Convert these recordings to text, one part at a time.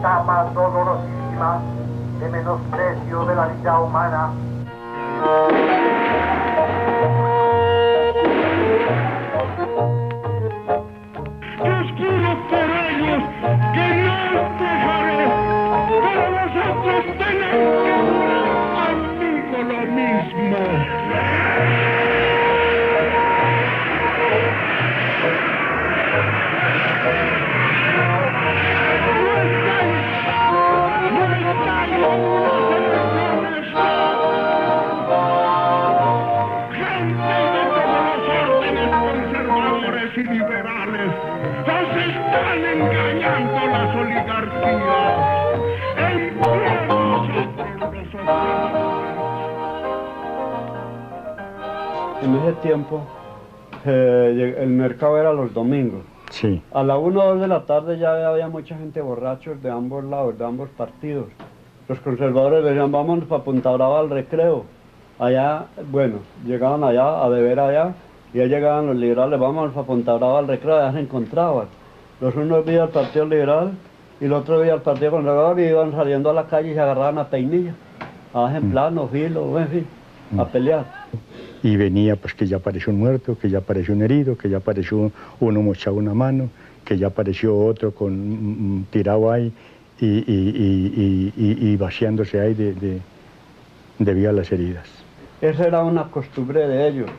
etapa dolorosísima de menosprecio de la vida humana. Yo juro por ellos que no los dejaré, pero vosotros tenéis que jurar conmigo lo mismo. Y liberales, os están engañando las oligarquías. El pueblo sobre nosotros. En ese tiempo, el mercado era los domingos. Sí. A la 1 o 2 de la tarde ya había mucha gente borrachos de ambos lados, de ambos partidos. Los conservadores decían, vámonos para Punta Brava al recreo. Allá, bueno, llegaban allá a beber allá. Y ya llegaban los liberales, vamos a Punta Brava al recreo, ya se encontraban. Los unos vían al Partido Liberal y los otros vían al Partido Conservador y iban saliendo a la calle y se agarraban a peinilla, a en plano, filo, en fin, a pelear. Y venía pues que ya apareció un muerto, que ya apareció un herido, que ya apareció uno mochado una mano, que ya apareció otro con tirado ahí y vaciándose ahí debido a las heridas. Esa era una costumbre de ellos.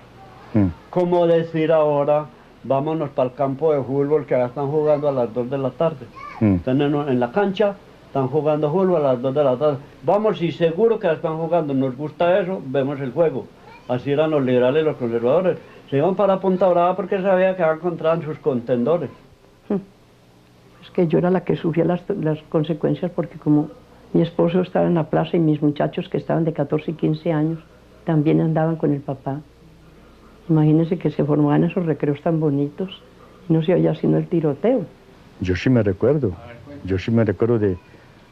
¿Cómo decir ahora, vámonos para el campo de fútbol que ya están jugando a las 2 de la tarde? Están en la cancha, están jugando fútbol a las 2 de la tarde. Vamos, y seguro que ya están jugando, nos gusta eso, vemos el juego. Así eran los liberales y los conservadores. Se iban para Punta Brava porque sabían que encontraban sus contendores. Es que yo era la que sufría las consecuencias porque como mi esposo estaba en la plaza y mis muchachos que estaban de 14 y 15 años también andaban con el papá. Imagínense que se formaban esos recreos tan bonitos y no se oía sino el tiroteo. Yo sí me recuerdo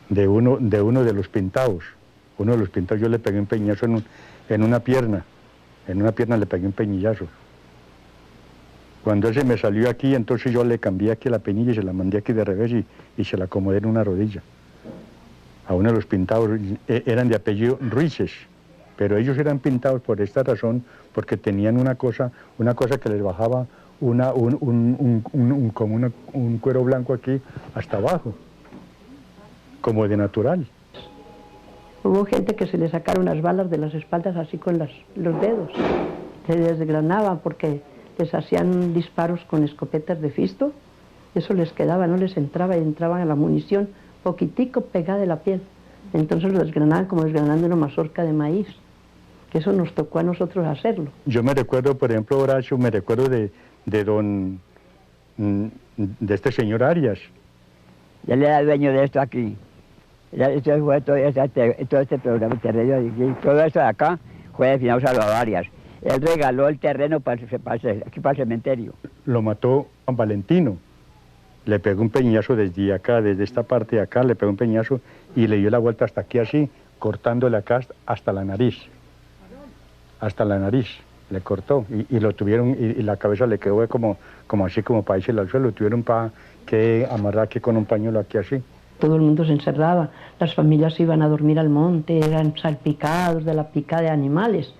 de uno de los pintados. Uno de los pintados yo le pegué un peñazo en una pierna le pegué un peñillazo. Cuando ese me salió aquí, entonces yo le cambié aquí la penilla y se la mandé aquí de revés y se la acomodé en una rodilla. A uno de los pintados, eran de apellido Ruices, pero ellos eran pintados por esta razón, porque tenían una cosa que les bajaba como un cuero blanco aquí hasta abajo, como de natural. Hubo gente que se le sacaron las balas de las espaldas así con los dedos. Se desgranaban porque les hacían disparos con escopetas de fisto. Eso les quedaba, no les entraba y entraban a la munición poquitico pegada de la piel. Entonces lo desgranaban como desgranando una mazorca de maíz. Que eso nos tocó a nosotros hacerlo. Yo me recuerdo, por ejemplo, Horacio, me recuerdo de este señor Arias. Él era dueño de esto aquí. Esto fue todo este programa de terreno y todo esto de acá fue destinado a los Arias. Él regaló el terreno aquí para el cementerio. Lo mató Juan Valentino. Le pegó un peñazo desde acá, desde esta parte de acá, le pegó un peñazo y le dio la vuelta hasta aquí así, cortándole acá hasta la nariz. Hasta la nariz, le cortó y lo tuvieron, y la cabeza le quedó como así, como para irse al suelo, lo tuvieron para que amarrar aquí con un pañuelo aquí así. Todo el mundo se encerraba, las familias iban a dormir al monte, eran salpicados de la pica de animales.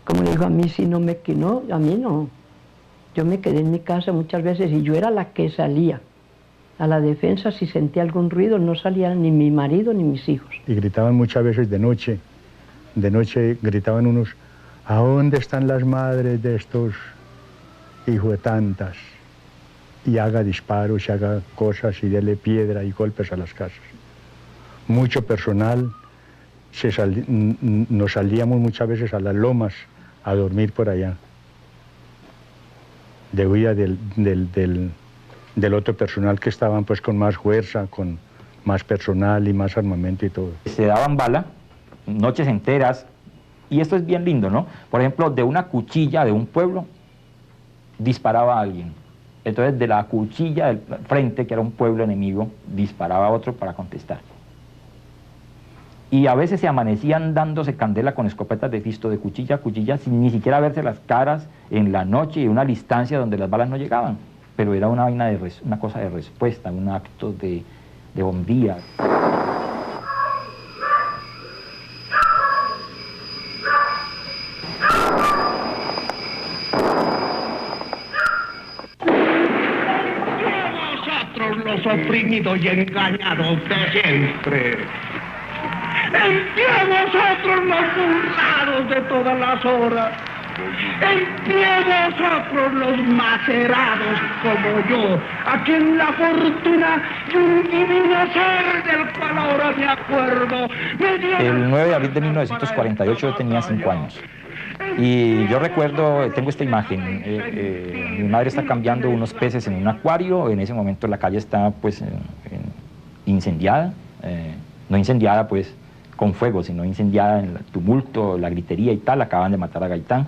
Como le digo, a mí sí no me quedó, a mí no. Yo me quedé en mi casa muchas veces y yo era la que salía a la defensa. Si sentía algún ruido no salía ni mi marido ni mis hijos. Y gritaban muchas veces de noche gritaban unos, ¿a dónde están las madres de estos hijos de tantas? Y haga disparos, y haga cosas, y dele piedra y golpes a las casas. Mucho personal, nos salíamos muchas veces a las lomas a dormir por allá. De huida del otro personal que estaban pues con más fuerza, con más personal y más armamento y todo. Se daban bala noches enteras, y esto es bien lindo, ¿no? Por ejemplo, de una cuchilla de un pueblo disparaba a alguien. Entonces de la cuchilla del frente, que era un pueblo enemigo, disparaba a otro para contestar. Y a veces se amanecían dándose candela con escopetas de fisto, de cuchilla a cuchilla, sin ni siquiera verse las caras en la noche y una distancia donde las balas no llegaban. Pero era una vaina una cosa de respuesta, un acto de de bombilla. Nosotros los oprimidos y engañados de siempre. En pie vosotros los burlados de todas las horas. En pie vosotros los macerados como yo, a quien la fortuna y un divino ser del cual ahora me acuerdo me dio... El 9 de abril de 1948 yo tenía 5 años. Y yo recuerdo, tengo esta imagen, mi madre está cambiando unos peces en un acuario, en ese momento la calle está pues incendiada, no incendiada pues con fuego, sino incendiada en el tumulto, la gritería y tal, acaban de matar a Gaitán.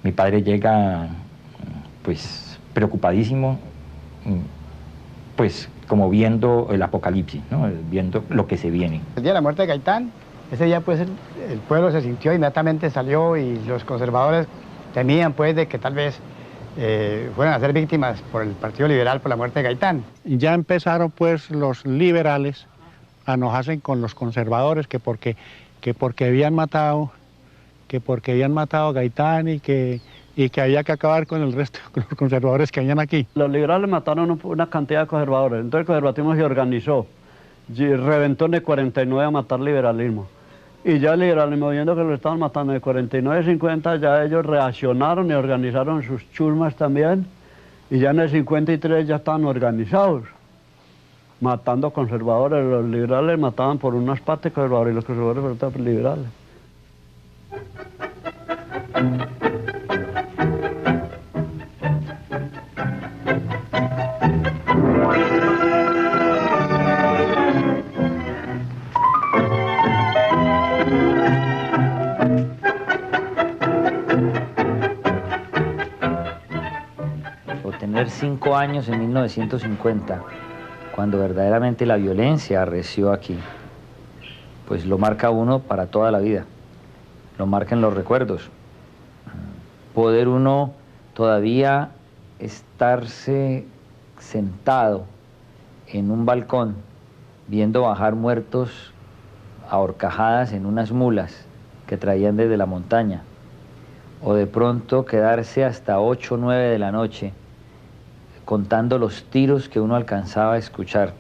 Mi padre llega pues preocupadísimo, pues como viendo el apocalipsis, ¿no? Viendo lo que se viene. El día de la muerte de Gaitán, ese día pues el pueblo se sintió, inmediatamente salió y los conservadores temían pues de que tal vez fueran a ser víctimas por el Partido Liberal por la muerte de Gaitán. Ya empezaron pues los liberales a enojarse con los conservadores que porque habían matado a Gaitán y que había que acabar con el resto, con los conservadores que habían aquí. Los liberales mataron una cantidad de conservadores, entonces el conservatismo se organizó, y reventó en el 49 a matar liberalismo. Y ya el liberalismo, viendo que lo estaban matando en el 49 y 50, ya ellos reaccionaron y organizaron sus chusmas también, y ya en el 53 ya estaban organizados, matando conservadores. Los liberales mataban por unas partes conservadores y los conservadores por otras liberales. Tener 5 años en 1950, cuando verdaderamente la violencia arreció aquí, pues lo marca uno para toda la vida, lo marcan los recuerdos. Poder uno todavía estarse sentado en un balcón viendo bajar muertos a horcajadas en unas mulas que traían desde la montaña, o de pronto quedarse hasta 8 o 9 de la noche contando los tiros que uno alcanzaba a escuchar,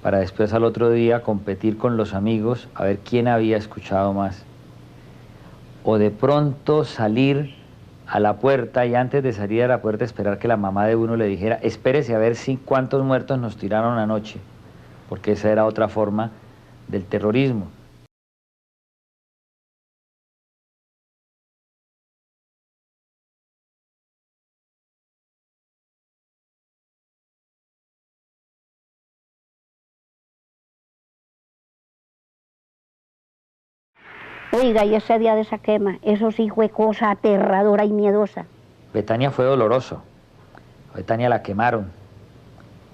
para después al otro día competir con los amigos a ver quién había escuchado más. O de pronto salir a la puerta y antes de salir a la puerta esperar que la mamá de uno le dijera: espérese a ver cuántos muertos nos tiraron anoche, porque esa era otra forma del terrorismo. Oiga, y ese día de esa quema, eso sí fue cosa aterradora y miedosa. Betania fue doloroso. Betania la quemaron.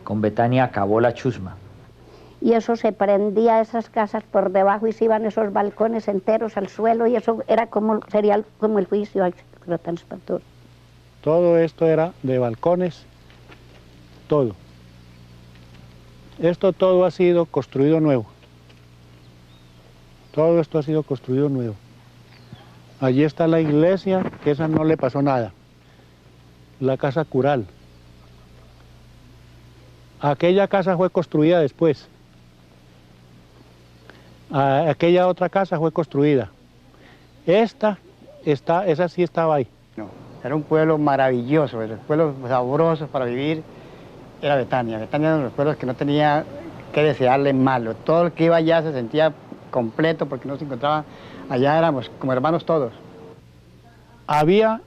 Con Betania acabó la chusma. Y eso se prendía esas casas por debajo y se iban esos balcones enteros al suelo y eso era sería como el juicio, era tan espantoso. Todo esto era de balcones, todo. Esto todo ha sido construido nuevo. Todo esto ha sido construido nuevo. Allí está la iglesia, que esa no le pasó nada. La casa cural. Aquella casa fue construida después. Aquella otra casa fue construida. Esa sí estaba ahí. No, era un pueblo maravilloso, era un pueblo sabroso para vivir. Era Betania. Betania era uno de los pueblos que no tenía que desearle malo. Todo el que iba allá se sentía completo porque no se encontraba, allá éramos como hermanos todos. Había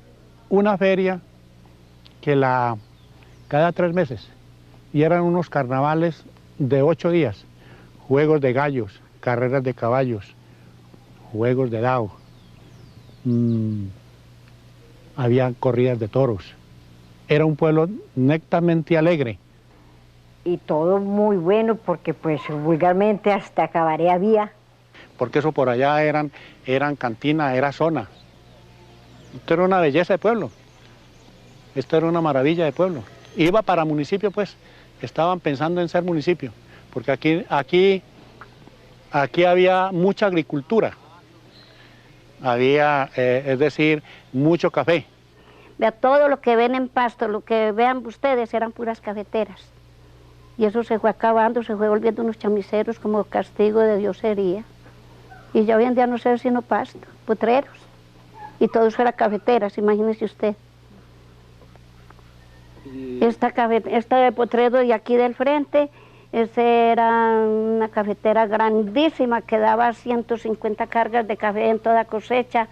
una feria cada 3 meses y eran unos carnavales de 8 días, juegos de gallos, carreras de caballos, juegos de dado, había corridas de toros. Era un pueblo netamente alegre. Y todo muy bueno porque pues vulgarmente hasta cabaret había. Porque eso por allá eran cantinas, era zona. Esto era una belleza de pueblo. Esto era una maravilla de pueblo. Iba para municipio, pues, estaban pensando en ser municipio. porque aquí había mucha agricultura, había, es decir, mucho café. Vea, todo lo que ven en Pasto, lo que vean ustedes, eran puras cafeteras. Y eso se fue acabando, se fue volviendo unos chamiceros como castigo de diosería. Y ya hoy en día no se ve sino pasto, potreros. Y todo eso era cafeteras, imagínese usted. Esta de potrero de aquí del frente, esa era una cafetera grandísima que daba 150 cargas de café en toda cosecha.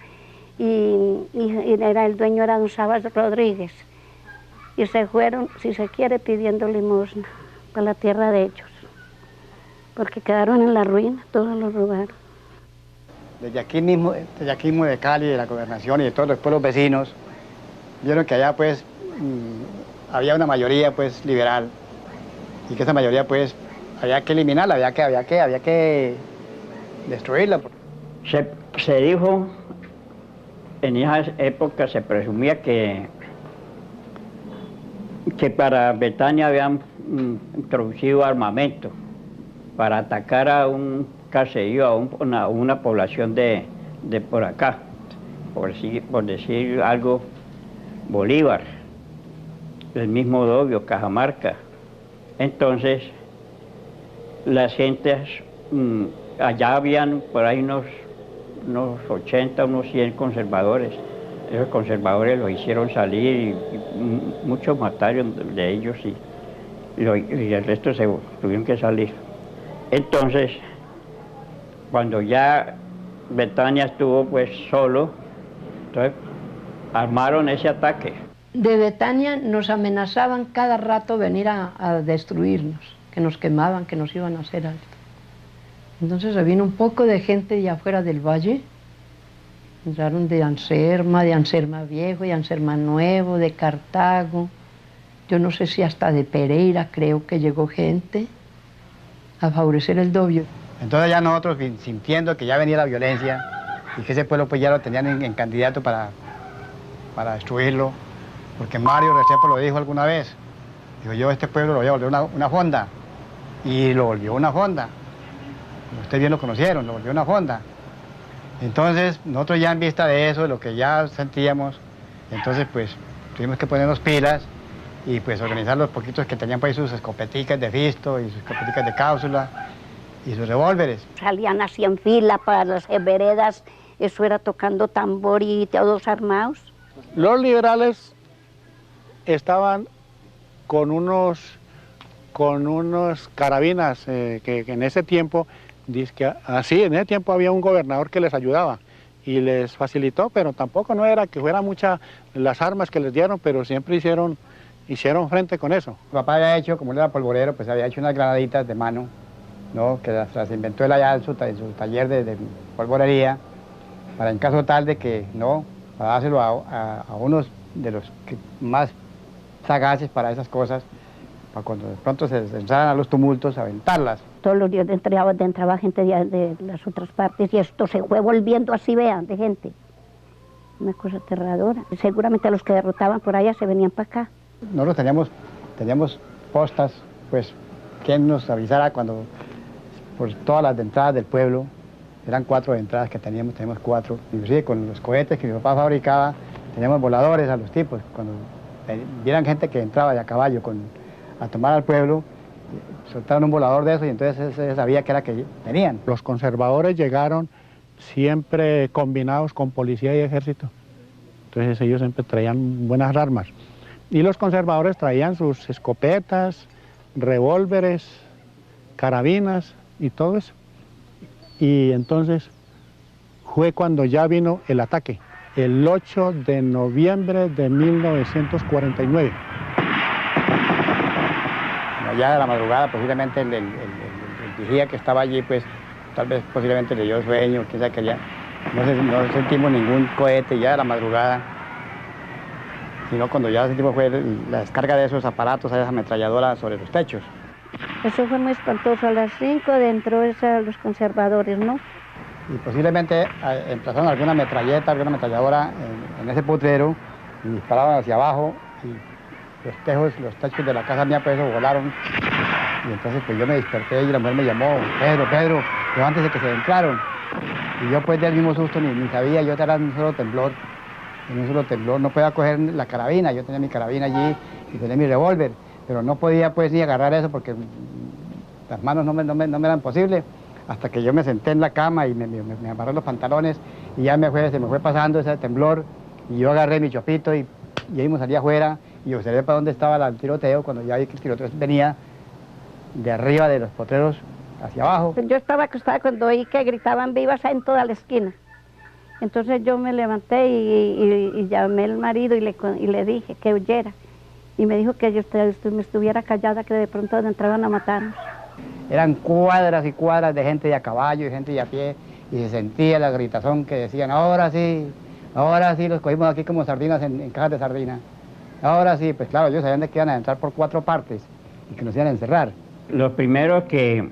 Y el dueño era don Sabas Rodríguez. Y se fueron, si se quiere, pidiendo limosna para la tierra de ellos. Porque quedaron en la ruina, todos los robaron. Desde aquí mismo de Cali, de la gobernación y de todos los pueblos vecinos, vieron que allá pues había una mayoría pues liberal y que esa mayoría pues había que eliminarla, había que destruirla. Se dijo, en esa época se presumía que para Betania habían introducido armamento para atacar a un caserío, a una población de por acá, por decir algo, Bolívar, el mismo Dobio, Cajamarca. Entonces, las gentes, allá habían por ahí unos 80, unos 100 conservadores. Esos conservadores los hicieron salir y muchos mataron de ellos y el resto se tuvieron que salir. Entonces, cuando ya Betania estuvo pues solo, entonces armaron ese ataque. De Betania nos amenazaban cada rato venir a destruirnos, que nos quemaban, que nos iban a hacer algo. Entonces se vino un poco de gente de afuera del valle, entraron de Anserma Viejo, de Anserma Nuevo, de Cartago, yo no sé si hasta de Pereira creo que llegó gente a favorecer el Dobio. Entonces ya nosotros, sintiendo que ya venía la violencia y que ese pueblo pues ya lo tenían en candidato para destruirlo, porque Mario Restrepo lo dijo alguna vez, dijo yo este pueblo lo voy a volver una fonda, y lo volvió una fonda. Ustedes bien lo conocieron, lo volvió una fonda. Entonces, nosotros ya en vista de eso, de lo que ya sentíamos, entonces pues tuvimos que ponernos pilas y pues organizar los poquitos que tenían pues sus escopeticas de fisto y sus escopeticas de cápsula y sus revólveres. Salían así en fila para las veredas, eso era tocando tambor y todos armados. Los liberales estaban con unos carabinas que en ese tiempo, en ese tiempo había un gobernador que les ayudaba y les facilitó, pero tampoco no era que fuera muchas las armas que les dieron, pero siempre hicieron frente con eso. Mi papá había hecho, como él era polvorero, pues había hecho unas granaditas de mano, ¿no? Que las inventó él allá en su taller de polvorería, para en caso tal de que, ¿no? Para dárselo a unos de los más sagaces para esas cosas, para cuando de pronto se entraran a los tumultos, aventarlas. Todos los días entraba gente de las otras partes y esto se fue volviendo así, vean, de gente. Una cosa aterradora. Seguramente los que derrotaban por allá se venían para acá. Nosotros teníamos postas, pues, que nos avisara cuando, por todas las entradas del pueblo, eran 4 entradas que teníamos 4, inclusive con los cohetes que mi papá fabricaba, teníamos voladores a los tipos, cuando vieran gente que entraba de a caballo a tomar al pueblo, soltaron un volador de eso y entonces se sabía que era que tenían. Los conservadores llegaron siempre combinados con policía y ejército, entonces ellos siempre traían buenas armas. Y los conservadores traían sus escopetas, revólveres, carabinas y todo eso. Y entonces fue cuando ya vino el ataque, el 8 de noviembre de 1949. Ya de la madrugada, posiblemente el vigía que estaba allí, pues tal vez posiblemente le dio sueño, quién sabe que ya no sentimos ningún cohete ya de la madrugada, sino cuando ya sentimos fue la descarga de esos aparatos, esas ametralladoras sobre los techos. Eso fue muy espantoso, a las 5 dentro de los conservadores, ¿no? Y posiblemente emplazaron alguna metralleta, alguna ametralladora en ese potrero y disparaban hacia abajo y los techos de la casa mía pues volaron Y entonces pues yo me desperté y la mujer me llamó, Pedro, levántese que se entraron. Y yo pues del mismo susto ni sabía, yo estaba en un solo temblor. En un solo temblor no podía coger la carabina, yo tenía mi carabina allí y tenía mi revólver, pero no podía pues ni agarrar eso porque las manos no me eran posibles. Hasta que yo me senté en la cama y me amarré los pantalones y ya se me fue pasando ese temblor y yo agarré mi chopito y ahí me salí afuera y observé para dónde estaba el tiroteo cuando ya vi que el tiroteo venía de arriba de los potreros hacia abajo. Yo estaba acostada cuando oí que gritaban vivas en toda la esquina. Entonces yo me levanté y llamé al marido y le dije que huyera. Y me dijo que yo me estuviera callada, que de pronto entraban a matarnos. Eran cuadras y cuadras de gente de a caballo y gente de a pie, y se sentía la gritazón que decían, ahora sí los cogimos aquí como sardinas en cajas de sardinas. Ahora sí, pues claro, ellos sabían de que iban a entrar por 4 partes y que nos iban a encerrar. Los primeros que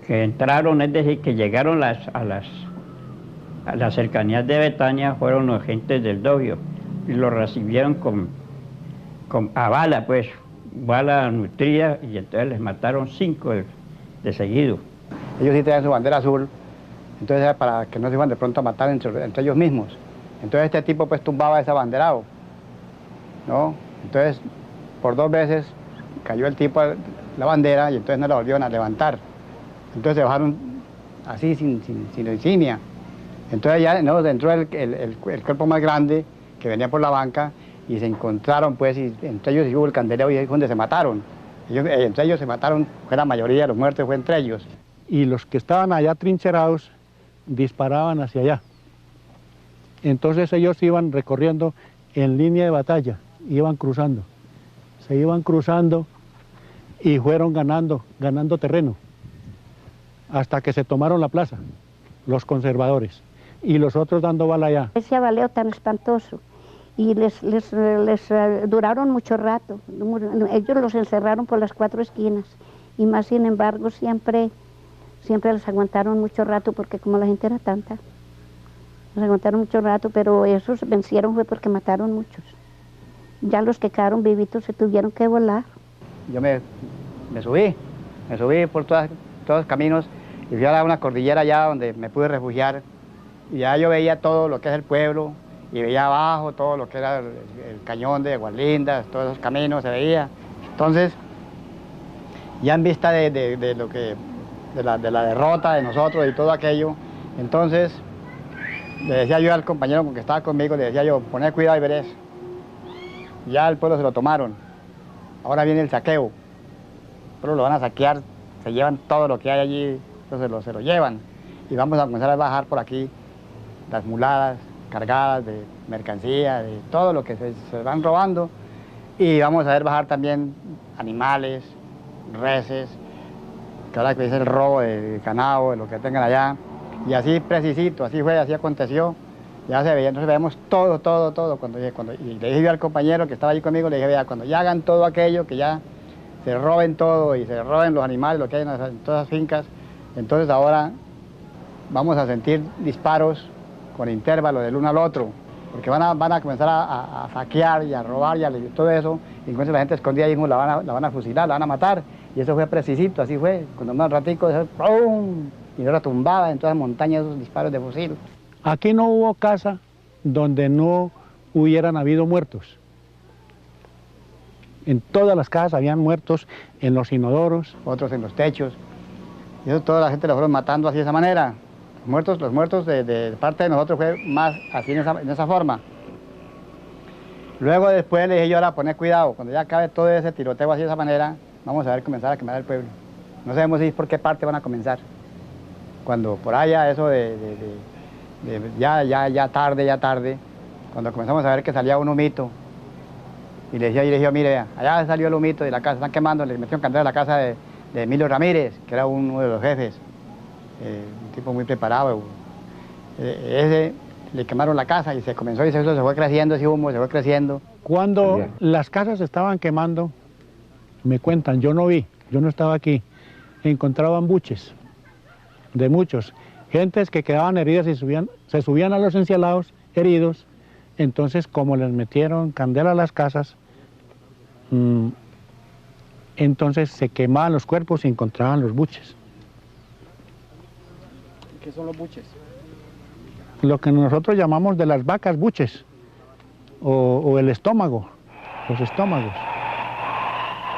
entraron, es decir, que llegaron a las cercanías de Betania, fueron los agentes del Dogio, y los recibieron a bala, pues, bala nutrida, y entonces les mataron 5 de seguido. Ellos sí tenían su bandera azul, entonces era para que no se iban de pronto a matar entre ellos mismos. Entonces este tipo pues tumbaba ese abanderado, ¿no? Entonces por 2 veces cayó el tipo la bandera y entonces no la volvieron a levantar. Entonces se bajaron así sin insignia. Entonces ya no, entró el cuerpo más grande que venía por la banca y se encontraron pues, y entre ellos hubo el candelero y ahí fue donde se mataron. Entre ellos se mataron, fue la mayoría de los muertos, fue entre ellos. Y los que estaban allá trincherados disparaban hacia allá. Entonces ellos iban recorriendo en línea de batalla, iban cruzando. Se iban cruzando y fueron ganando terreno, hasta que se tomaron la plaza, los conservadores, y los otros dando bala allá. Ese abaleo tan espantoso, y les duraron mucho rato. Ellos los encerraron por las 4 esquinas, y más sin embargo siempre les aguantaron mucho rato, porque como la gente era tanta, les aguantaron mucho rato, pero esos vencieron fue porque mataron muchos. Ya los que quedaron vivitos se tuvieron que volar. Yo me subí por todos los caminos y fui a una cordillera allá donde me pude refugiar, y ya yo veía todo lo que es el pueblo y veía abajo todo lo que era el cañón de Aguaslindas, todos esos caminos se veía. Entonces, ya en vista de la derrota de nosotros y todo aquello, entonces le decía yo al compañero con que estaba conmigo, le decía yo, poned cuidado y verés. Ya el pueblo se lo tomaron, ahora viene el saqueo, pero lo van a saquear, se llevan todo lo que hay allí, entonces se lo llevan, y vamos a comenzar a bajar por aquí las muladas cargadas de mercancía, de todo lo que se van robando, y vamos a ver bajar también animales, reses, que ahora que es el robo de ganado, de lo que tengan allá, y así precisito, así fue, así aconteció. Ya se veía, entonces veíamos todo. Y le dije yo al compañero que estaba allí conmigo, le dije, vea, cuando ya hagan todo aquello, que ya se roben todo y se roben los animales, lo que hay en todas las fincas, entonces ahora vamos a sentir disparos con intervalos del uno al otro, porque van a comenzar a saquear y a robar y todo eso, y entonces la gente escondida ahí mismo la van a fusilar, la van a matar, y eso fue precisito, así fue, cuando un ratico, ¡pum! Y ahora tumbaba en todas las montañas esos disparos de fusil. Aquí no hubo casa donde no hubieran habido muertos. En todas las casas habían muertos, en los inodoros. Otros en los techos. Y eso toda la gente lo fueron matando así de esa manera. Los muertos de parte de nosotros fue más así en esa forma. Luego después le dije yo, ahora poner cuidado, cuando ya acabe todo ese tiroteo así de esa manera, vamos a ver comenzar a quemar el pueblo. No sabemos si por qué parte van a comenzar. Cuando por allá eso ya tarde, cuando comenzamos a ver que salía un humito, y le decía yo, mire, vea, allá salió el humito de la casa, están quemando, le metieron candela a la casa de Emilio Ramírez, que era uno de los jefes, un tipo muy preparado. Ese le quemaron la casa y se comenzó, y eso se fue creciendo, ese humo se fue creciendo. Cuando las casas estaban quemando, me cuentan, yo no vi, yo no estaba aquí, encontraban buches de muchos. Gentes que quedaban heridas y se subían a los encialados heridos, entonces como les metieron candela a las casas, entonces se quemaban los cuerpos y encontraban los buches. ¿Qué son los buches? Lo que nosotros llamamos de las vacas buches, o el estómago, los estómagos.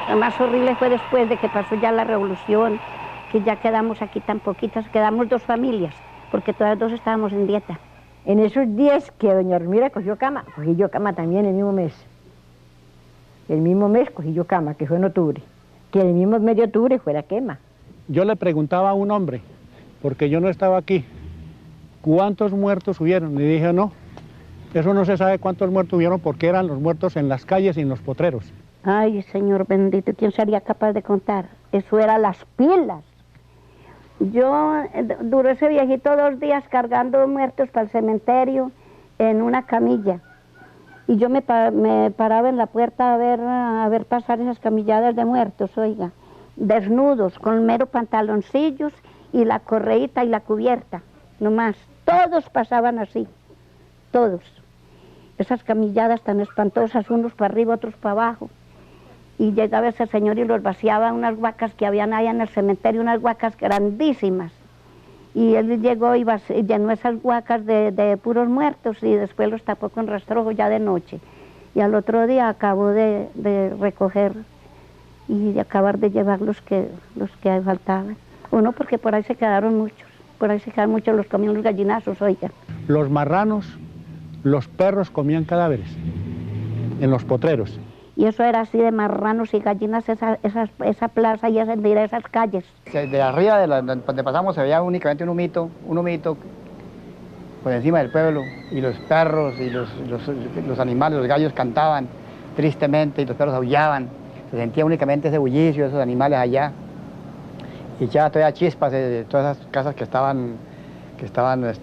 Lo más horrible fue después de que pasó ya la revolución, que ya quedamos aquí tan poquitas, quedamos 2 familias, porque todas 2 estábamos en dieta. En esos días que doña Ermira cogió cama, cogí yo cama también el mismo mes. El mismo mes cogí yo cama, que fue en octubre. Que el mismo mes de octubre fue la quema. Yo le preguntaba a un hombre, porque yo no estaba aquí, ¿cuántos muertos hubieron? Y dije, no, eso no se sabe cuántos muertos hubieron porque eran los muertos en las calles y en los potreros. Ay, Señor bendito, ¿quién sería capaz de contar? Eso era las pilas. Duró ese viejito 2 días cargando muertos para el cementerio en una camilla. Y yo me paraba en la puerta a ver pasar esas camilladas de muertos, oiga, desnudos, con mero pantaloncillos y la correíta y la cubierta, nomás. Todos pasaban así, todos. Esas camilladas tan espantosas, unos para arriba, otros para abajo. Y llegaba ese señor y los vaciaba unas huacas que habían allá en el cementerio, unas huacas grandísimas. Y él llegó y llenó esas huacas de puros muertos y después los tapó con rastrojo ya de noche. Y al otro día acabó de recoger y de acabar de llevar los que faltaban. Uno porque por ahí se quedaron muchos, los comían los gallinazos, oiga. Los marranos, los perros comían cadáveres en los potreros. Y eso era así de marranos y gallinas, esa plaza y esas calles. De arriba de donde pasamos se veía únicamente un humito por encima del pueblo, y los perros y los animales, los gallos cantaban tristemente y los perros aullaban. Se sentía únicamente ese bullicio de esos animales allá. Y ya todavía chispas de todas esas casas que estaban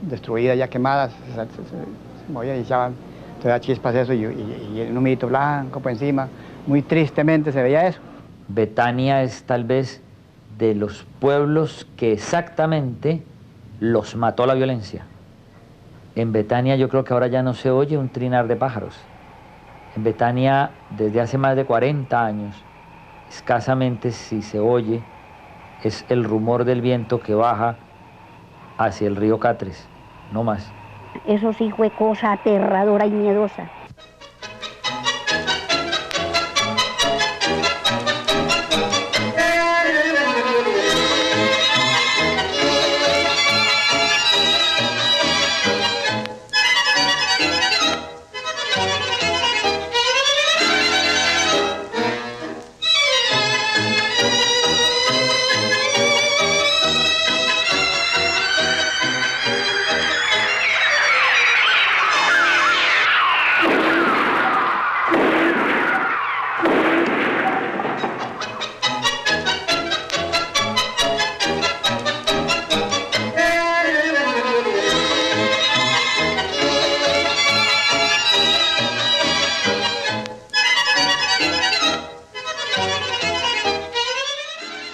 destruidas, ya quemadas, se movían y echaban todavía chispas de eso y un humito blanco por encima. Muy tristemente se veía eso. Betania es tal vez de los pueblos que exactamente los mató la violencia. En Betania yo creo que ahora ya no se oye un trinar de pájaros. En Betania, desde hace más de 40 años, escasamente si se oye, es el rumor del viento que baja hacia el río Catres, no más. Eso sí fue cosa aterradora y miedosa.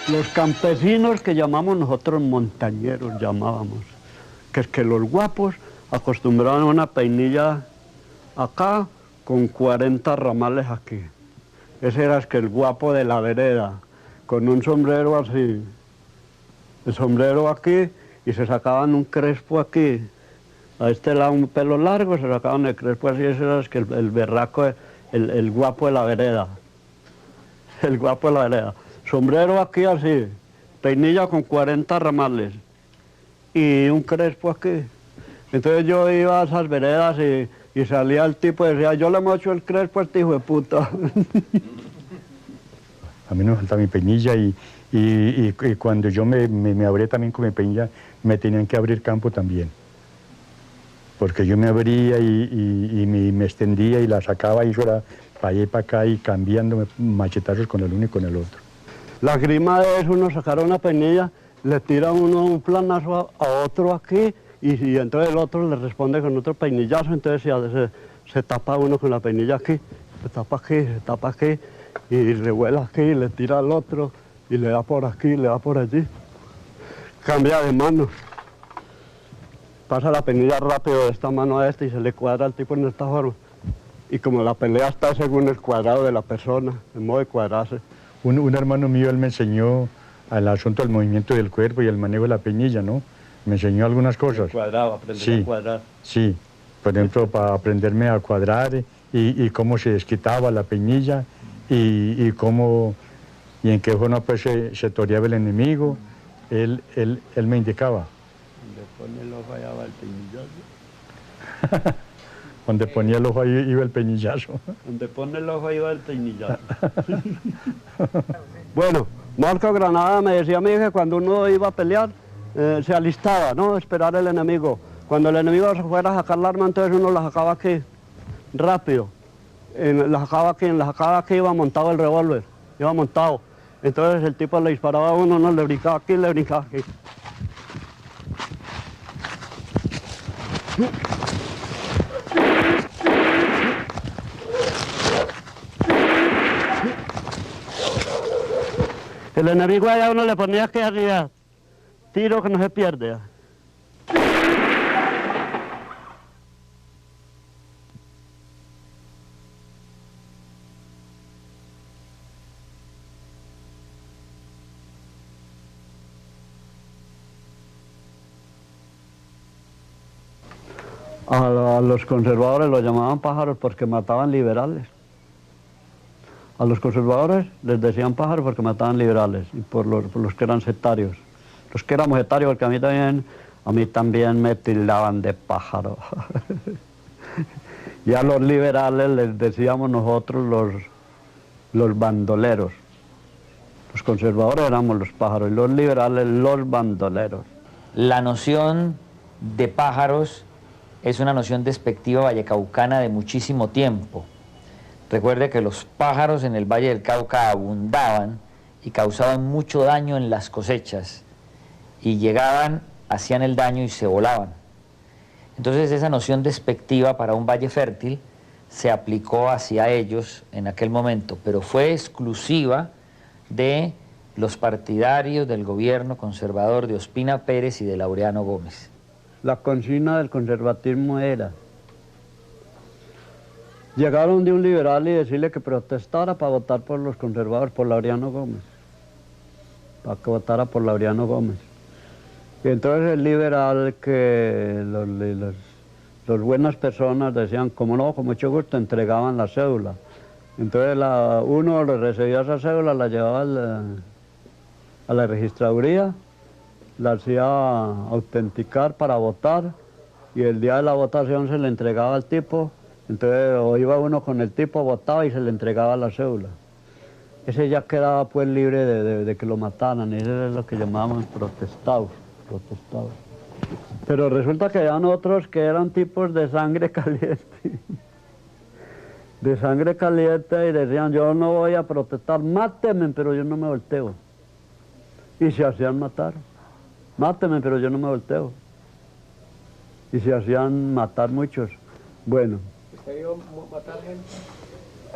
Los campesinos que llamamos nosotros montañeros, llamábamos, que es que los guapos acostumbraban a una peinilla acá con 40 ramales aquí. Ese era el guapo de la vereda, con un sombrero así, el sombrero aquí, y se sacaban un crespo aquí, a este lado un pelo largo, se sacaban el crespo así, ese era el berraco, el guapo de la vereda, el guapo de la vereda. Sombrero aquí así, peinilla con 40 ramales y un crespo aquí. Entonces yo iba a esas veredas y salía el tipo y decía, yo le mocho el crespo a este hijo de puta. A mí no me falta mi peinilla y cuando yo me abrí también con mi peinilla, me tenían que abrir campo también. Porque yo me abría y me extendía y la sacaba y yo era para allá y para acá y cambiándome machetazos con el uno y con el otro. La grima de eso, uno sacara una peinilla, le tira uno un planazo a otro aquí y entonces el otro le responde con otro peinillazo, entonces se tapa uno con la peinilla aquí, se tapa aquí y revuela aquí y le tira al otro y le da por aquí, le da por allí. Cambia de mano. Pasa la peinilla rápido de esta mano a esta y se le cuadra al tipo en esta forma. Y como la pelea está según el cuadrado de la persona, el modo de cuadrarse, un hermano mío, él me enseñó al asunto del movimiento del cuerpo y el manejo de la peñilla, ¿no? Me enseñó algunas cosas. Cuadrado, aprender a cuadrar. Sí, por ejemplo, para aprenderme a cuadrar y cómo se desquitaba la peñilla y cómo y en qué forma pues se toreaba el enemigo, él me indicaba. Donde pone el ojo allá va el peñillazo. Donde ponía el ojo ahí iba el peñillazo. Donde pone el ojo ahí va el peñillazo. Bueno, Marco Granada me decía a mí que cuando uno iba a pelear, se alistaba, ¿no? Esperar el enemigo. Cuando el enemigo se fuera a sacar la arma, entonces uno la sacaba aquí, rápido. La sacaba aquí iba montado el revólver, iba montado. Entonces el tipo le disparaba a uno, le brincaba aquí, le brincaba aquí. El enemigo allá uno le ponía aquí arriba, tiro que no se pierde. A los conservadores los llamaban pájaros porque mataban liberales. A los conservadores les decían pájaros porque mataban liberales y por los que eran sectarios. Los que éramos sectarios, porque a mí también me tildaban de pájaro. Y a los liberales les decíamos nosotros los bandoleros. Los conservadores éramos los pájaros y los liberales los bandoleros. La noción de pájaros es una noción despectiva vallecaucana de muchísimo tiempo. Recuerde que los pájaros en el Valle del Cauca abundaban y causaban mucho daño en las cosechas y llegaban, hacían el daño y se volaban. Entonces esa noción despectiva para un valle fértil se aplicó hacia ellos en aquel momento, pero fue exclusiva de los partidarios del gobierno conservador de Ospina Pérez y de Laureano Gómez. La consigna del conservatismo era: llegaron de un liberal y decirle que protestara para votar por los conservadores, por Laureano Gómez, para que votara por Laureano Gómez. Y entonces el liberal, que los buenas personas decían, como no, con mucho gusto, entregaban la cédula. Entonces uno le recibía esa cédula, la llevaba a la registraduría, la hacía autenticar para votar y el día de la votación se le entregaba al tipo. Entonces o iba uno con el tipo, votaba y se le entregaba la cédula. Ese ya quedaba pues libre de que lo mataran, ese es lo que llamábamos protestados. Pero resulta que habían otros que eran tipos de sangre caliente. De sangre caliente y decían, yo no voy a protestar, mátenme, pero yo no me volteo. Y se hacían matar. Mátenme, pero yo no me volteo. Y se hacían matar muchos. Bueno. ¿Usted vio matar gente?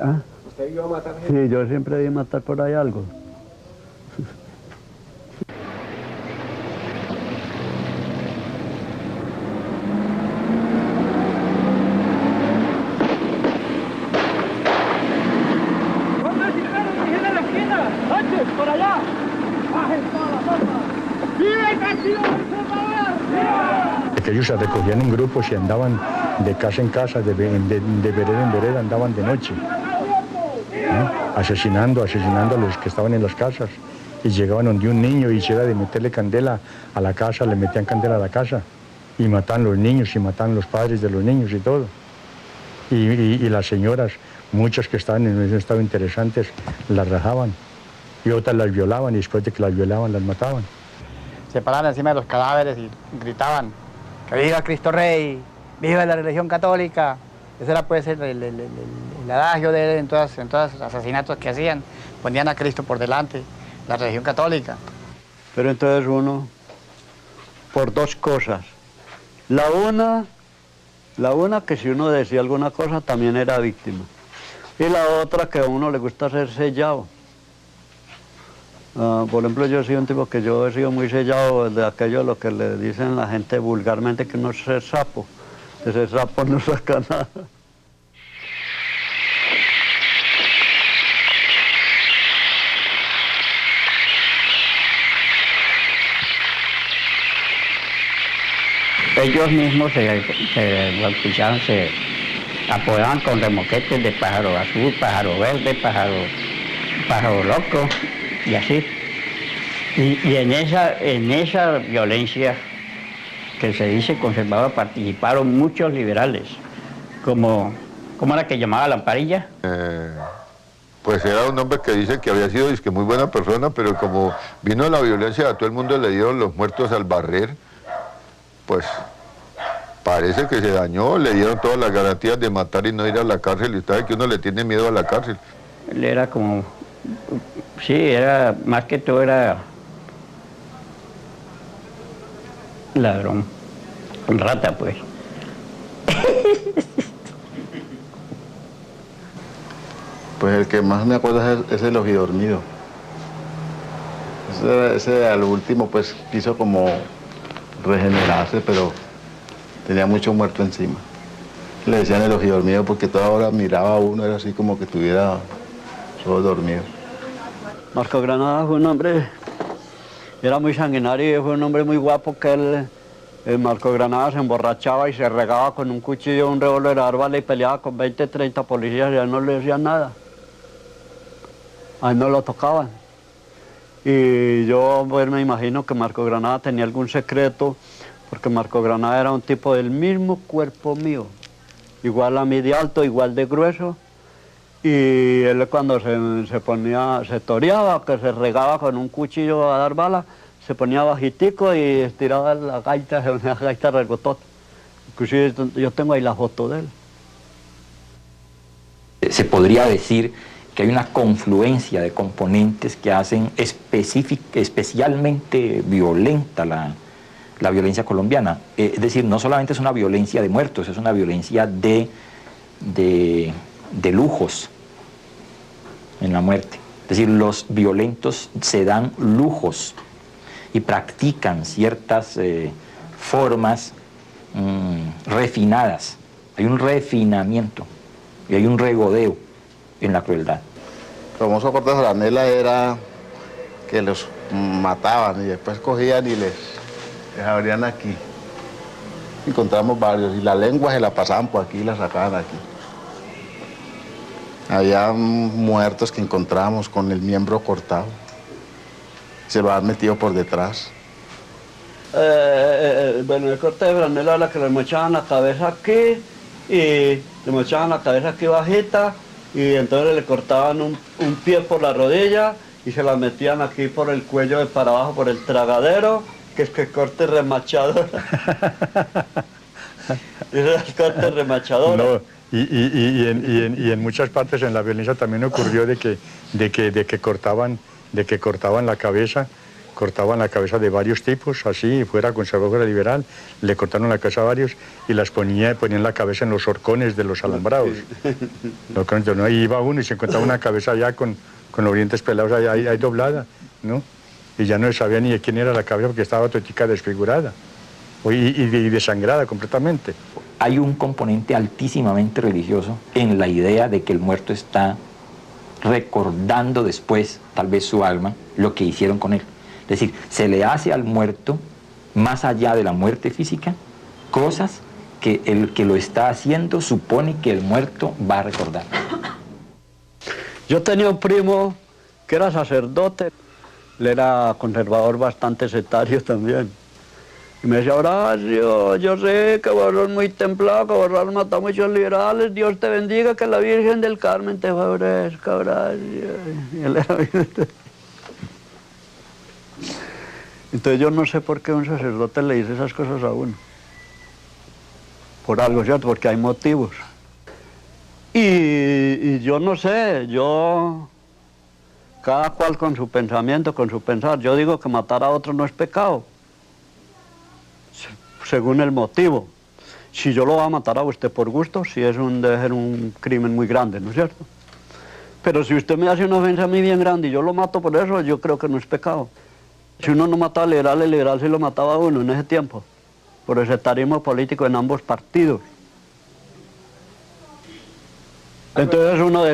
¿Ah? ¿Usted vio matar gente? Sí, yo siempre vi matar por ahí algo. ¡Por allá! ¡Bajen toda la forma! ¡Viva el Partido Conservador! ¡Viva! Que ellos se recogían en grupos y andaban de casa en casa, de vereda en vereda, andaban de noche, ¿no? asesinando a los que estaban en las casas. Y llegaban donde un niño y si era de meterle candela a la casa, le metían candela a la casa. Y mataban los niños y mataban los padres de los niños y todo. Y las señoras, muchas que estaban en un estado interesantes, las rajaban. Y otras las violaban y después de que las violaban las mataban. Se paraban encima de los cadáveres y gritaban que viva Cristo Rey, viva la religión católica. Ese era pues el adagio de él en todos los asesinatos que hacían. Ponían a Cristo por delante, la religión católica. Pero entonces uno, por dos cosas. La una que si uno decía alguna cosa también era víctima. Y la otra que a uno le gusta ser sellado. Por ejemplo, yo he sido un tipo que yo he sido muy sellado de aquello lo que le dicen la gente vulgarmente que no es ser sapo. Ese sapo no saca nada. ellos mismos se bautizaban, se apodaban con remoquetes de pájaro azul, pájaro verde, pájaro loco, y así. Y en esa violencia que se dice conservadora participaron muchos liberales, como la que llamaba Lamparilla. Pues era un hombre que dice que había sido muy buena persona, pero como vino la violencia, a todo el mundo le dieron los muertos al barrer, pues parece que se dañó, le dieron todas las garantías de matar y no ir a la cárcel, y sabe que uno le tiene miedo a la cárcel. Él era como, sí, era, más que todo era ladrón, rata pues. Pues el que más me acuerdo es el ojidormido. Ese al último pues quiso como regenerarse, pero tenía mucho muerto encima. Le decían el ojidormido porque toda hora miraba a uno, era así como que estuviera solo dormido. Marco Granada fue un hombre, era muy sanguinario y fue un hombre muy guapo que Marco Granada se emborrachaba y se regaba con un cuchillo, un revólver a dar bala y peleaba con 20, 30 policías y a él no le decían nada. A él no lo tocaban. Y yo pues, me imagino que Marco Granada tenía algún secreto, porque Marco Granada era un tipo del mismo cuerpo mío, igual a mí de alto, igual de grueso, y él cuando se toreaba, que se regaba con un cuchillo a dar bala, se ponía bajitico y estiraba la gaita, una gaita regotota. Inclusive yo tengo ahí la foto de él. Se podría decir que hay una confluencia de componentes que hacen especialmente violenta la violencia colombiana. Es decir, no solamente es una violencia de muertos, es una violencia de lujos en la muerte. Es decir, los violentos se dan lujos y practican ciertas formas refinadas. Hay un refinamiento y hay un regodeo en la crueldad. El famoso corte de franela era que los mataban y después cogían y les abrían aquí. Encontramos varios y la lengua se la pasaban por aquí y la sacaban aquí. Había muertos que encontramos con el miembro cortado. Se lo han metido por detrás. Bueno, el corte de franela era la que le mochaban la cabeza aquí y le mochaban la cabeza aquí bajita y entonces le cortaban un pie por la rodilla y se la metían aquí por el cuello de para abajo, por el tragadero, que es que corte remachador. Ese es el corte remachador. No, y en muchas partes en la violencia también ocurrió de que cortaban la cabeza. Cortaban la cabeza de varios tipos, así, fuera conservador, fuera liberal, le cortaron la cabeza a varios y ponían la cabeza en los horcones de los alambrados. ¿No? Ahí iba uno y se encontraba una cabeza ya con los dientes pelados ahí doblada, ¿no? Y ya no se sabía ni de quién era la cabeza porque estaba totica desfigurada y desangrada completamente. Hay un componente altísimamente religioso en la idea de que el muerto está recordando después, tal vez su alma, lo que hicieron con él. Es decir, se le hace al muerto, más allá de la muerte física, cosas que el que lo está haciendo supone que el muerto va a recordar. Yo tenía un primo que era sacerdote, él era conservador bastante sectario también. Y me decía, Horacio, yo sé que vos sos muy templado, que vos mata a muchos liberales, Dios te bendiga, que la Virgen del Carmen te favorezca, Horacio. Y él era Entonces yo no sé por qué un sacerdote le dice esas cosas a uno. Por algo, ¿cierto? Porque hay motivos. Y yo no sé, cada cual con su pensamiento, con su pensar. Yo digo que matar a otro no es pecado, según el motivo. Si yo lo voy a matar a usted por gusto, sí debe ser un crimen muy grande, ¿no es cierto? Pero si usted me hace una ofensa a mí bien grande y yo lo mato por eso, yo creo que no es pecado. Si uno no mataba al liberal, el liberal sí lo mataba a uno en ese tiempo, por el sectarismo político en ambos partidos. Entonces uno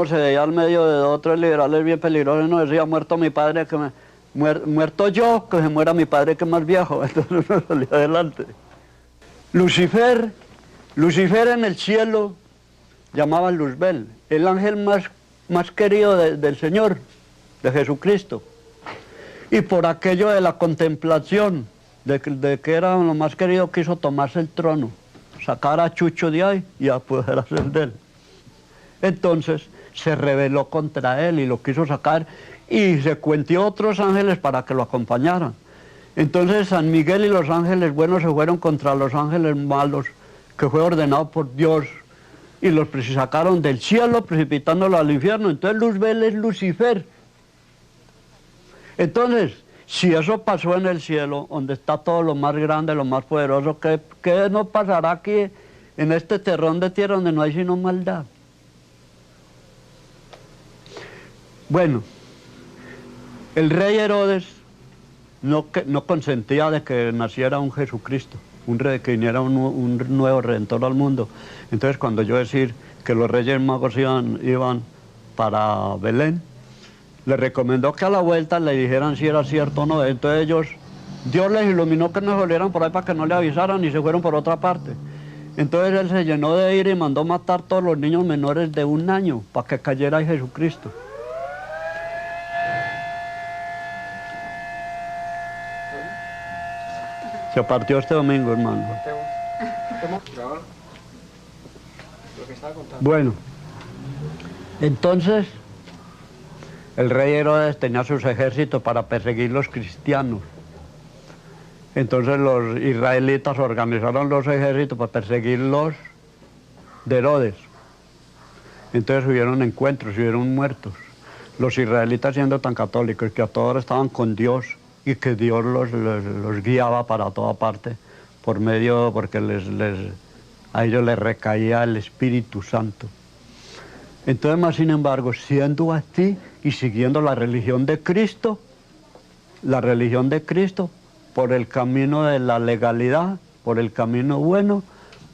se veía al medio de otros liberales bien peligrosos, uno decía, muerto mi padre, muerto yo, que se muera mi padre que es más viejo, entonces uno salió adelante. Lucifer en el cielo llamaban Luzbel, el ángel más querido del Señor, de Jesucristo. Y por aquello de la contemplación, de que era lo más querido, quiso tomarse el trono, sacar a Chucho de ahí y apoderarse de él. Entonces se rebeló contra él y lo quiso sacar y se cuentió otros ángeles para que lo acompañaran. Entonces San Miguel y los ángeles buenos se fueron contra los ángeles malos, que fue ordenado por Dios, y los sacaron del cielo precipitándolos al infierno. Entonces Luzbel es Lucifer. Entonces, si eso pasó en el cielo, donde está todo lo más grande, lo más poderoso, ¿qué no pasará aquí en este terrón de tierra donde no hay sino maldad? Bueno, el rey Herodes no consentía de que naciera un Jesucristo, que viniera un nuevo redentor al mundo. Entonces, cuando yo decir que los reyes magos iban para Belén, le recomendó que a la vuelta le dijeran si era cierto o no. Entonces Dios les iluminó que no salieran por ahí para que no le avisaran y se fueron por otra parte. Entonces él se llenó de ira y mandó matar todos los niños menores de 1 año para que cayera en Jesucristo. Se partió este domingo, hermano. Bueno, entonces el rey Herodes tenía sus ejércitos para perseguir los cristianos. Entonces los israelitas organizaron los ejércitos para perseguir los de Herodes. Entonces hubieron encuentros, hubieron muertos. Los israelitas siendo tan católicos que a toda hora estaban con Dios y que Dios los guiaba para toda parte por medio, porque a ellos les recaía el Espíritu Santo. Entonces, más sin embargo, siendo así y siguiendo la religión de Cristo, por el camino de la legalidad, por el camino bueno,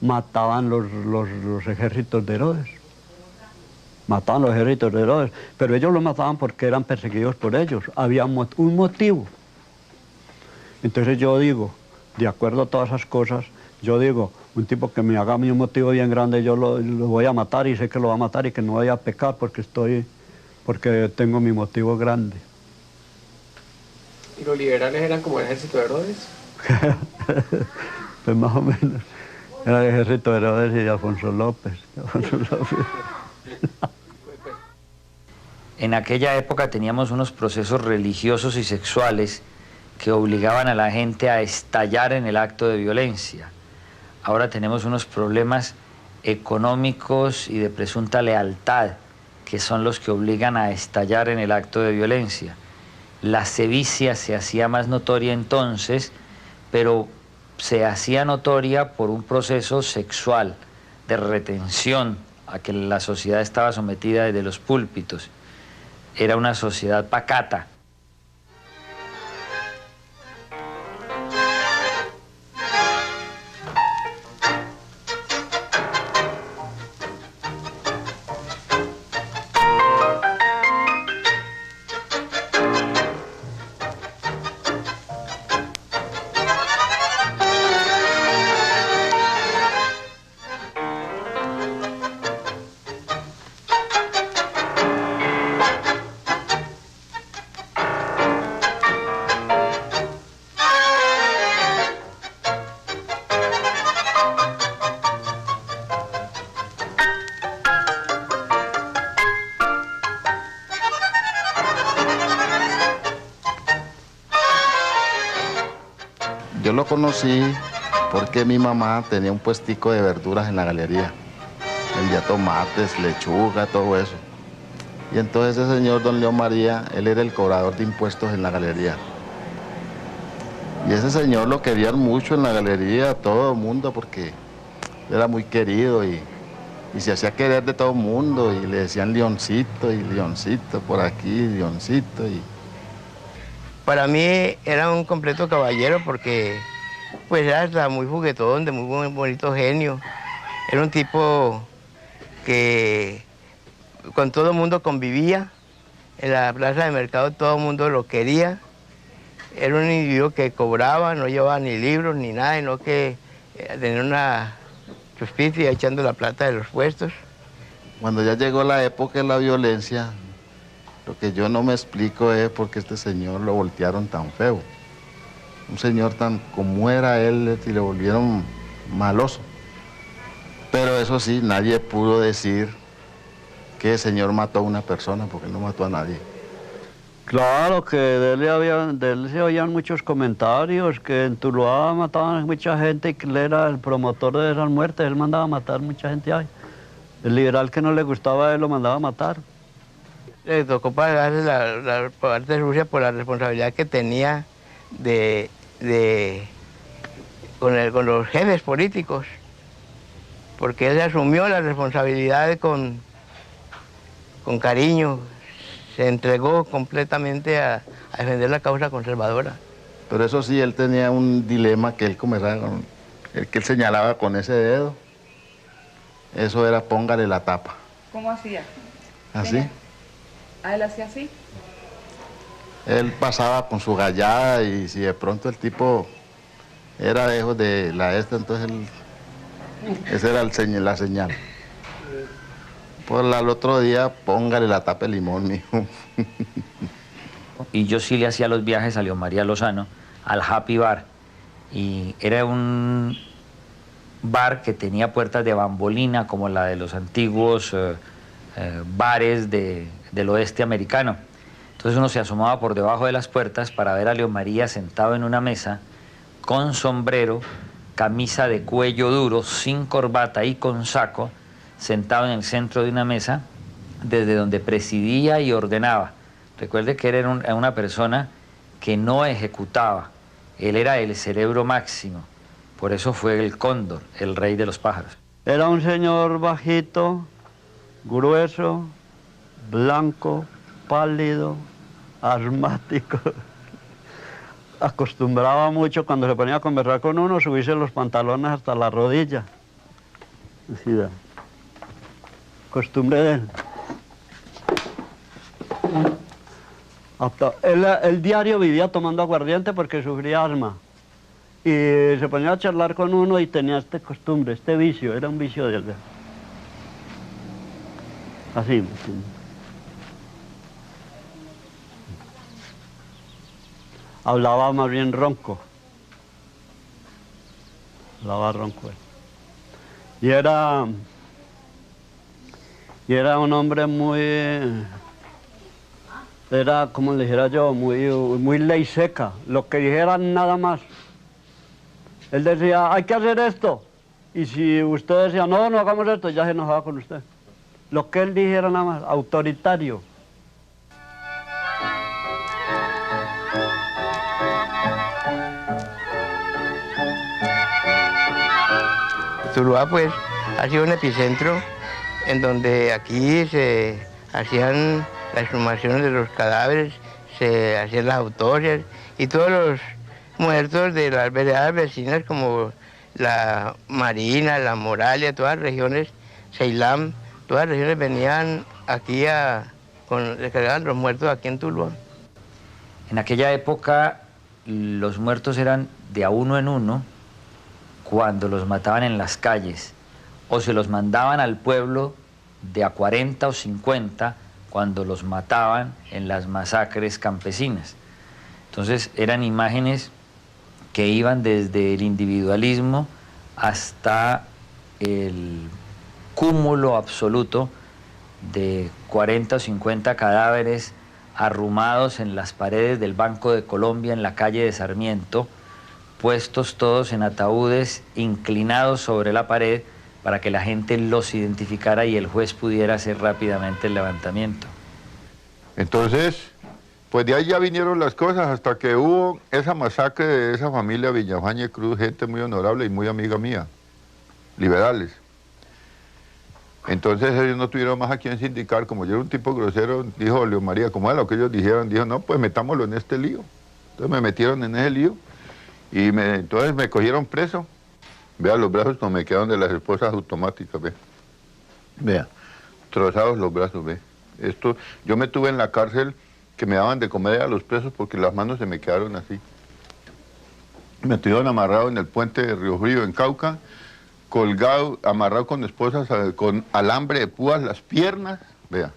mataban los ejércitos de Herodes. Mataban los ejércitos de Herodes, pero ellos los mataban porque eran perseguidos por ellos. Había un motivo. Entonces yo digo, de acuerdo a todas esas cosas, yo digo, un tipo que me haga a mí un motivo bien grande, yo lo voy a matar y sé que lo va a matar y que no voy a pecar porque tengo mi motivo grande. ¿Y los liberales eran como el ejército de Herodes? Pues más o menos. Era el ejército de Herodes y de Alfonso López. En aquella época teníamos unos procesos religiosos y sexuales que obligaban a la gente a estallar en el acto de violencia. Ahora tenemos unos problemas económicos y de presunta lealtad, que son los que obligan a estallar en el acto de violencia. La sevicia se hacía más notoria entonces, pero se hacía notoria por un proceso sexual de retención a que la sociedad estaba sometida desde los púlpitos. Era una sociedad pacata. Yo lo conocí porque mi mamá tenía un puestico de verduras en la galería. Vendía tomates, lechuga, todo eso. Y entonces ese señor, don León María, él era el cobrador de impuestos en la galería. Y ese señor lo querían mucho en la galería, todo el mundo, porque era muy querido y se hacía querer de todo el mundo. Y le decían Leoncito, y Leoncito por aquí, Leoncito. Para mí era un completo caballero porque pues era hasta muy juguetón, de muy bonito genio. Era un tipo que con todo el mundo convivía. En la plaza de mercado todo el mundo lo quería era un individuo que cobraba, no llevaba ni libros ni nada, sino que tenía una justicia echando la plata de los puestos. Cuando ya llegó la época de la violencia, lo que yo no me explico es por qué este señor lo voltearon tan feo. Un señor tan como era él y le volvieron maloso. Pero eso sí, nadie pudo decir que el señor mató a una persona porque no mató a nadie. Claro que de él se oían muchos comentarios, que en Tuluá mataban a mucha gente y que él era el promotor de esas muertes, él mandaba a matar mucha gente ahí. El liberal que no le gustaba a él lo mandaba a matar. Le tocó pagar la parte de Rusia por la responsabilidad que tenía con los jefes políticos, porque él asumió la responsabilidad con cariño, se entregó completamente a defender la causa conservadora. Pero eso sí, él tenía un dilema que él conversaba con, el que él señalaba con ese dedo, eso era póngale la tapa. ¿Cómo hacía? ¿Así? ¿Ah, él hacía así? Él pasaba con su gallada y si de pronto el tipo era lejos de la entonces esa era la señal. Pues al otro día, póngale la tapa de limón, mijo. Y yo sí le hacía los viajes a Leo María Lozano, al Happy Bar. Y era un bar que tenía puertas de bambolina, como la de los antiguos bares del oeste americano. Entonces uno se asomaba por debajo de las puertas para ver a Leo María sentado en una mesa, con sombrero, camisa de cuello duro, sin corbata y con saco, sentado en el centro de una mesa, desde donde presidía y ordenaba. Recuerde que era una persona que no ejecutaba, él era el cerebro máximo, por eso fue el cóndor, el rey de los pájaros. Era un señor bajito, grueso, blanco, pálido, asmático. Acostumbraba mucho cuando se ponía a conversar con uno, subirse los pantalones hasta la rodilla. Así da. Costumbre de él. Él diario vivía tomando aguardiente porque sufría asma. Y se ponía a charlar con uno y tenía esta costumbre, este vicio, era un vicio de él. Así. Hablaba más bien ronco. Hablaba ronco él. Y era un hombre muy, era como le dijera yo, muy ley seca, lo que dijeran nada más. Él decía, hay que hacer esto, y si usted decía, no, no hagamos esto, ya se enojaba con usted. Lo que él dijera nada más, autoritario. Tuluá, pues, ha sido un epicentro en donde aquí se hacían las exhumaciones de los cadáveres, se hacían las autopsias y todos los muertos de las veredas vecinas como la Marina, la Moralia, todas las regiones, Ceilán, todas las regiones venían aquí descargaban los muertos aquí en Tuluá. En aquella época los muertos eran de a uno en uno cuando los mataban en las calles, o se los mandaban al pueblo de a 40 o 50 cuando los mataban en las masacres campesinas. Entonces eran imágenes que iban desde el individualismo hasta el cúmulo absoluto de 40 o 50 cadáveres arrumados en las paredes del Banco de Colombia en la calle de Sarmiento, puestos todos en ataúdes inclinados sobre la pared para que la gente los identificara y el juez pudiera hacer rápidamente el levantamiento. Entonces, pues de ahí ya vinieron las cosas hasta que hubo esa masacre de esa familia Villafañe Cruz, gente muy honorable y muy amiga mía, liberales. Entonces ellos no tuvieron más a quien sindicar, como yo era un tipo grosero, dijo Leo María, como era lo que ellos dijeron, dijo, no, pues metámoslo en este lío. Entonces me metieron en ese lío y entonces me cogieron preso. Vea, los brazos no me quedaron de las esposas automáticas, ve. Vea, trozados los brazos, ve. Esto, yo me tuve en la cárcel que me daban de comer a los presos porque las manos se me quedaron así. Me tuvieron amarrado en el puente de Río Frío, en Cauca, colgado, amarrado con esposas, con alambre de púas las piernas, vea.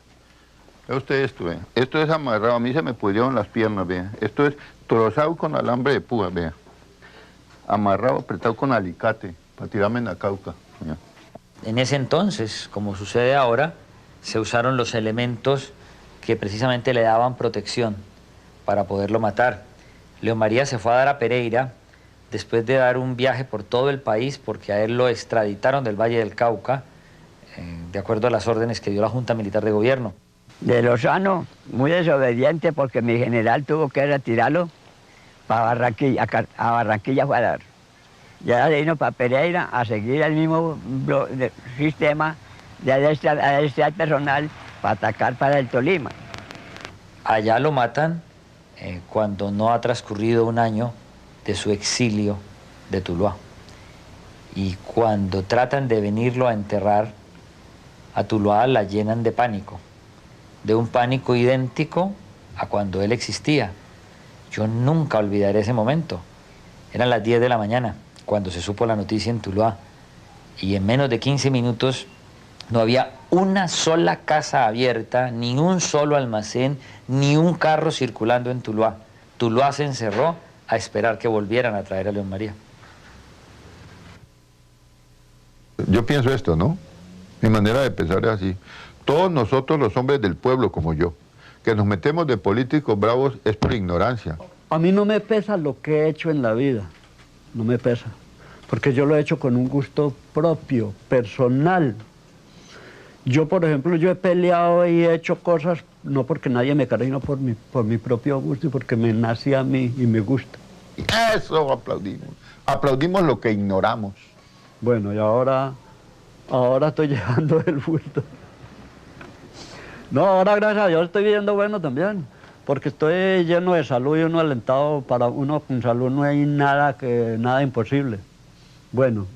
Vea usted esto, vea. Esto es amarrado, a mí se me pudrieron las piernas, vea. Esto es trozado con alambre de púas, vea. Amarrado, apretado con alicate, para tirarme en la Cauca, vea. En ese entonces, como sucede ahora, se usaron los elementos que precisamente le daban protección para poderlo matar. León María se fue a dar a Pereira después de dar un viaje por todo el país porque a él lo extraditaron del Valle del Cauca, de acuerdo a las órdenes que dio la Junta Militar de Gobierno. De Lozano, muy desobediente porque mi general tuvo que retirarlo para Barranquilla, a Barranquilla fue a dar. Ya se vino para Pereira a seguir el mismo sistema de adestrar personal para atacar para el Tolima. Allá lo matan cuando no ha transcurrido un año de su exilio de Tuluá. Y cuando tratan de venirlo a enterrar, a Tuluá la llenan de pánico, de un pánico idéntico a cuando él existía. Yo nunca olvidaré ese momento. Eran las 10 de la mañana, cuando se supo la noticia en Tuluá, y en menos de 15 minutos no había una sola casa abierta, ni un solo almacén, ni un carro circulando en Tuluá. Tuluá se encerró a esperar que volvieran a traer a León María. Yo pienso esto, ¿no? Mi manera de pensar es así. Todos nosotros los hombres del pueblo como yo, que nos metemos de políticos bravos es por ignorancia. A mí no me pesa lo que he hecho en la vida, no me pesa, porque yo lo he hecho con un gusto propio, personal. Yo, por ejemplo, yo he peleado y he hecho cosas, no porque nadie me cargue, sino por mi propio gusto y porque me nace a mí y me gusta. Eso aplaudimos. Aplaudimos lo que ignoramos. Bueno, y ahora estoy llevando el bulto. No, ahora gracias a Dios estoy viviendo bueno también, porque estoy lleno de salud y uno alentado. Para uno con salud no hay nada imposible. Bueno,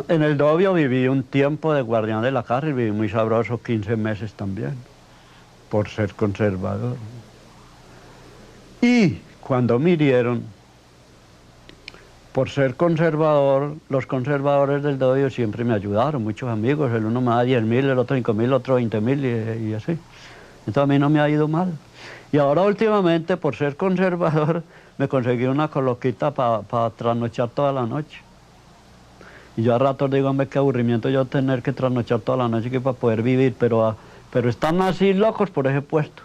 en el Dobio viví un tiempo de guardián de la cárcel, viví muy sabroso, 15 meses también, por ser conservador. Y cuando me hirieron, por ser conservador, los conservadores del Dobio siempre me ayudaron, muchos amigos, el uno me da 10.000, el otro 5.000, el otro 20.000 y así. Entonces a mí no me ha ido mal. Y ahora últimamente, por ser conservador, me conseguí una coloquita para trasnochar toda la noche. Y yo a ratos digo, hombre, qué aburrimiento yo tener que trasnochar toda la noche que para poder vivir, pero están así locos por ese puesto.